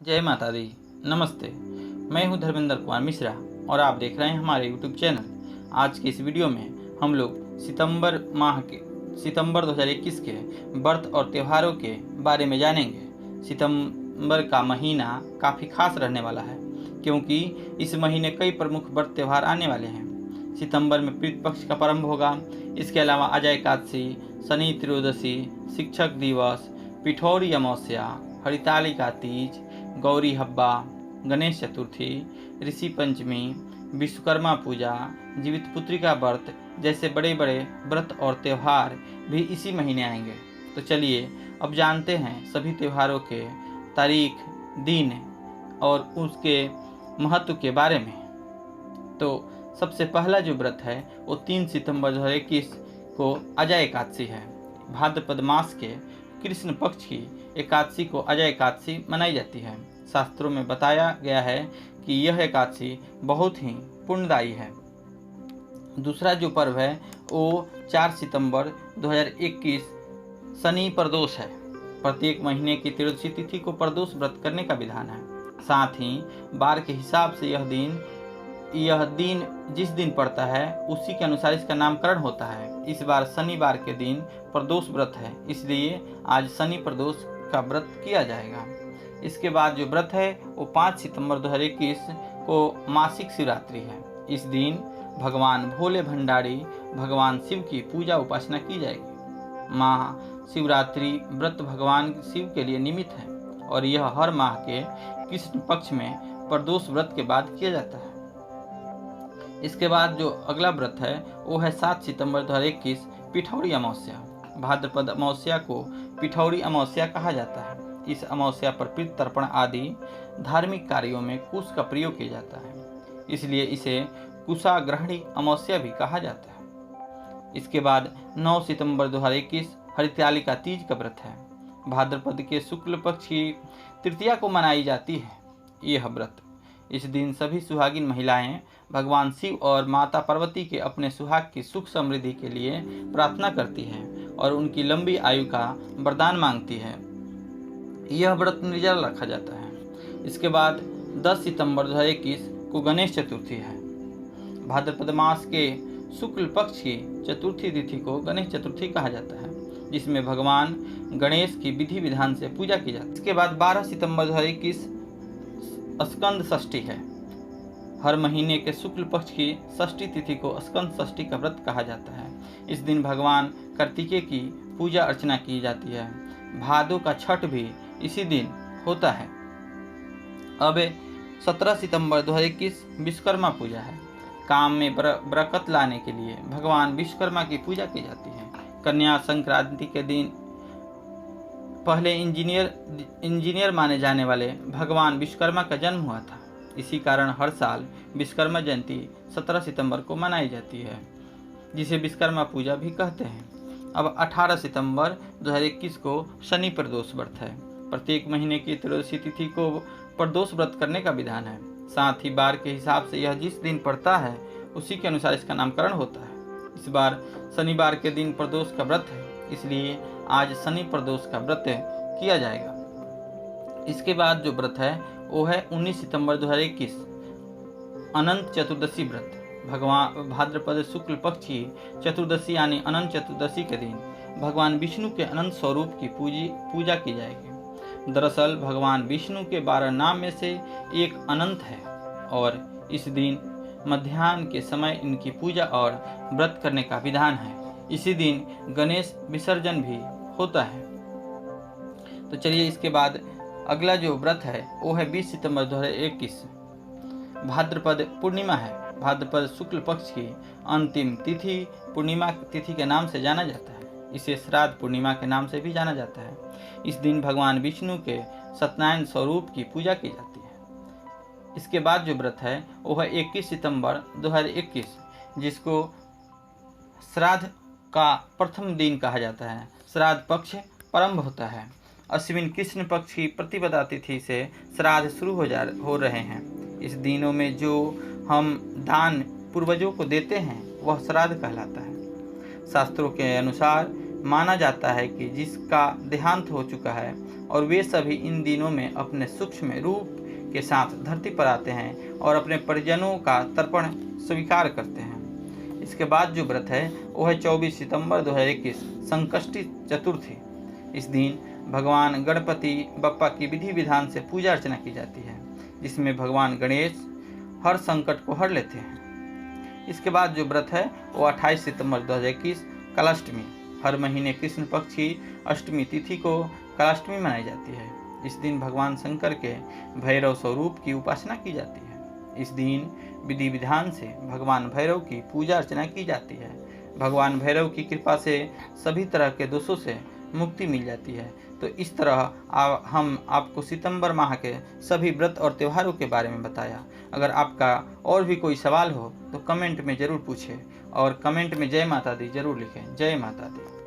जय माता दी। नमस्ते। मैं हूं धर्मेंद्र कुमार मिश्रा और आप देख रहे हैं हमारे यूट्यूब चैनल। आज के इस वीडियो में हम लोग सितंबर 2021 के व्रत और त्योहारों के बारे में जानेंगे। सितंबर का महीना काफ़ी खास रहने वाला है क्योंकि इस महीने कई प्रमुख व्रत त्यौहार आने वाले हैं। सितंबर में पितृ पक्ष का प्रारंभ होगा। इसके अलावा अजय एकादशी, शनि त्रयोदशी, शिक्षक दिवस, पिठौरी अमावस्या, हरितालिका तीज, गौरी हब्बा, गणेश चतुर्थी, ऋषि पंचमी, विश्वकर्मा पूजा, जीवित पुत्री का व्रत जैसे बड़े बड़े व्रत और त्यौहार भी इसी महीने आएंगे। तो चलिए अब जानते हैं सभी त्योहारों के तारीख, दिन और उसके महत्व के बारे में। तो सबसे पहला जो व्रत है वो 3 सितंबर 2021 को अजय एकादशी है। भाद्रपद मास के कृष्ण पक्ष की एकादशी को अजय एकादशी मनाई जाती है। शास्त्रों में बताया गया है कि यह एकादशी बहुत ही पुण्यदायी है। दूसरा जो पर्व है वो 4 सितंबर 2021 शनि प्रदोष है। प्रत्येक महीने की त्रयोदशी तिथि को प्रदोष व्रत करने का विधान है। साथ ही बार के हिसाब से यह दिन जिस दिन पड़ता है उसी के अनुसार इसका नामकरण होता है। इस बार शनिवार के दिन प्रदोष व्रत है, इसलिए आज शनि प्रदोष का व्रत किया जाएगा। इसके बाद जो व्रत है वो 5 सितंबर 2021 को मासिक शिवरात्रि है। इस दिन भगवान भोले भंडारी भगवान शिव की पूजा उपासना की जाएगी। महाशिवरात्रि व्रत भगवान शिव के लिए निमित्त है और यह हर माह के कृष्ण पक्ष में प्रदोष व्रत के बाद किया जाता है। इसके बाद जो अगला व्रत है वो है 7 सितंबर 2021 पिठौरी अमावस्या। भाद्रपद अमावस्या को पिठौरी अमावस्या कहा जाता है। इस अमावस्या पर पितृ तर्पण आदि धार्मिक कार्यों में कुश का प्रयोग किया जाता है, इसलिए इसे कुशाग्रहणी अमावस्या भी कहा जाता है। इसके बाद 9 सितंबर 2021 हरितालिका तीज का व्रत है। भाद्रपद के शुक्ल पक्ष की तृतीया को मनाई जाती है यह व्रत। इस दिन सभी सुहागिन महिलाएं भगवान शिव और माता पार्वती के अपने सुहाग की सुख समृद्धि के लिए प्रार्थना करती हैं और उनकी लंबी आयु का वरदान मांगती है। यह व्रत निर्जल रखा जाता है। इसके बाद 10 सितंबर 2021 को गणेश चतुर्थी है। भाद्रपद मास के शुक्ल पक्ष की चतुर्थी तिथि को गणेश चतुर्थी कहा जाता है, जिसमें भगवान गणेश की विधि विधान से पूजा की जाती है। इसके बाद 12 सितंबर 2021 स्कंद षष्ठी है। हर महीने के शुक्ल पक्ष की षष्ठी तिथि को स्कंद षष्ठी का व्रत कहा जाता है। इस दिन भगवान कार्तिकेय की पूजा अर्चना की जाती है। भादों का छठ भी इसी दिन होता है। अब 17 सितंबर 2021 विश्वकर्मा पूजा है। काम में बरकत लाने के लिए भगवान विश्वकर्मा की पूजा की जाती है। कन्या संक्रांति के दिन पहले इंजीनियर माने जाने वाले भगवान विश्वकर्मा का जन्म हुआ था। इसी कारण हर साल विश्वकर्मा जयंती 17 सितंबर को मनाई जाती है, जिसे विश्वकर्मा पूजा भी कहते हैं। अब 18 सितंबर 2021 को शनि प्रदोष व्रत है। प्रत्येक महीने की त्रयोदशी तिथि को प्रदोष व्रत करने का विधान है। साथ ही बार के हिसाब से यह जिस दिन पड़ता है उसी के अनुसार इसका नामकरण होता है। इस बार शनिवार के दिन प्रदोष का व्रत है, इसलिए आज शनि प्रदोष का व्रत किया जाएगा। इसके बाद जो व्रत है वो है 19 सितंबर 2021 अनंत चतुर्दशी व्रत। भगवान भाद्रपद शुक्ल पक्ष की चतुर्दशी यानी अनंत चतुर्दशी के दिन भगवान विष्णु के अनंत स्वरूप की पूजा की जाएगी। दरअसल भगवान विष्णु के 12 नाम में से एक अनंत है और इस दिन मध्याह्न के समय इनकी पूजा और व्रत करने का विधान है। इसी दिन गणेश विसर्जन भी होता है। तो चलिए इसके बाद अगला जो व्रत है वो है 20 सितंबर 2021 भाद्रपद पूर्णिमा है। भाद्रपद शुक्ल पक्ष की अंतिम तिथि पूर्णिमा तिथि के नाम से जाना जाता है। इसे श्राद्ध पूर्णिमा के नाम से भी जाना जाता है। इस दिन भगवान विष्णु के सत्यनारायण स्वरूप की पूजा की जाती है। इसके बाद जो व्रत है वो है 21 सितंबर 2021, जिसको श्राद्ध का प्रथम दिन कहा जाता है। श्राद्ध पक्ष प्रारंभ होता है। अश्विन कृष्ण पक्ष की प्रतिपदा तिथि से श्राद्ध शुरू हो रहे हैं। इस दिनों में जो हम दान पूर्वजों को देते हैं वह श्राद्ध कहलाता है। शास्त्रों के अनुसार माना जाता है कि जिसका देहांत हो चुका है और वे सभी इन दिनों में अपने सूक्ष्म रूप के साथ धरती पर आते हैं और अपने परिजनों का तर्पण स्वीकार करते हैं। इसके बाद जो व्रत है वो है 24 सितंबर 2021 संकष्टी चतुर्थी। इस दिन भगवान गणपति बप्पा की विधि विधान से पूजा अर्चना की जाती है, जिसमें भगवान गणेश हर संकट को हर लेते हैं। इसके बाद जो व्रत है वो 28 सितंबर 2021 कलाष्टमी। हर महीने कृष्ण पक्ष की अष्टमी तिथि को कलाष्टमी मनाई जाती है। इस दिन भगवान शंकर के भैरव स्वरूप की उपासना की जाती है। इस दिन विधि विधान से भगवान भैरव की पूजा अर्चना की जाती है। भगवान भैरव की कृपा से सभी तरह के दोषों से मुक्ति मिल जाती है। तो इस तरह हम आपको सितंबर माह के सभी व्रत और त्योहारों के बारे में बताया। अगर आपका और भी कोई सवाल हो तो कमेंट में ज़रूर पूछें और कमेंट में जय माता दी जरूर लिखें। जय माता दी।